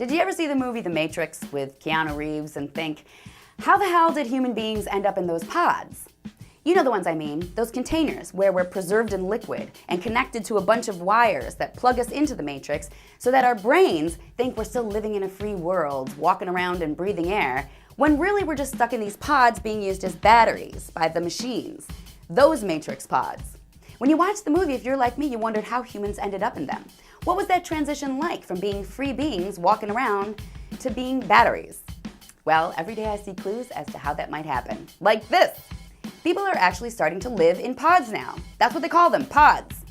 Did you ever see the movie The Matrix with Keanu Reeves and think, how the hell did human beings end up in those pods? You know the ones I mean, those containers where we're preserved in liquid and connected to a bunch of wires that plug us into the Matrix so that our brains think we're still living in a free world, walking around and breathing air, when really we're just stuck in these pods being used as batteries by the machines. Those Matrix pods. When you watch the movie, if you're like me, you wondered how humans ended up in them. What was that transition like from being free beings walking around to being batteries? Well, every day I see clues as to how that might happen. Like this. People are actually starting to live in pods now. That's what they call them, pods.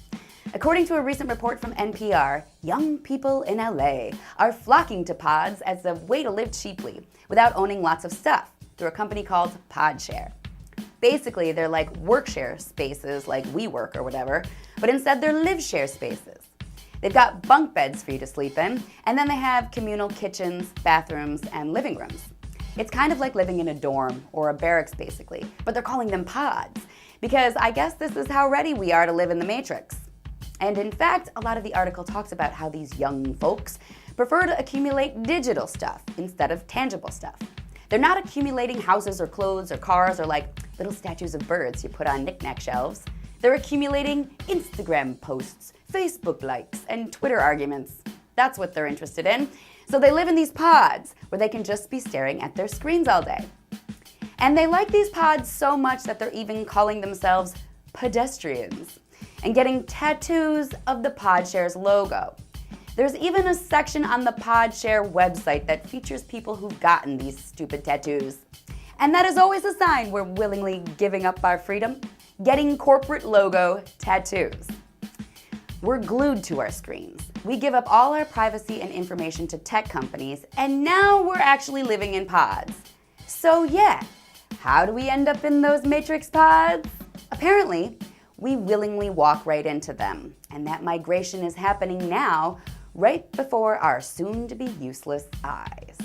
According to a recent report from NPR, young people in LA are flocking to pods as a way to live cheaply without owning lots of stuff through a company called PodShare. Basically, they're like work-share spaces like WeWork or whatever, but instead they're live-share spaces. They've got bunk beds for you to sleep in, and then they have communal kitchens, bathrooms, and living rooms. It's kind of like living in a dorm or a barracks basically, but they're calling them pods because I guess this is how ready we are to live in the Matrix. And in fact, a lot of the article talks about how these young folks prefer to accumulate digital stuff instead of tangible stuff. They're not accumulating houses or clothes or cars or like little statues of birds you put on knick-knack shelves. They're accumulating Instagram posts, Facebook likes, and Twitter arguments. That's what they're interested in. So they live in these pods where they can just be staring at their screens all day. And they like these pods so much that they're even calling themselves pedestrians and getting tattoos of the PodShare's logo. There's even a section on the PodShare website that features people who've gotten these stupid tattoos. And that is always a sign we're willingly giving up our freedom, getting corporate logo tattoos. We're glued to our screens. We give up all our privacy and information to tech companies, and now we're actually living in pods. So yeah, how do we end up in those Matrix pods? Apparently, we willingly walk right into them, and that migration is happening now, right before our soon-to-be useless eyes.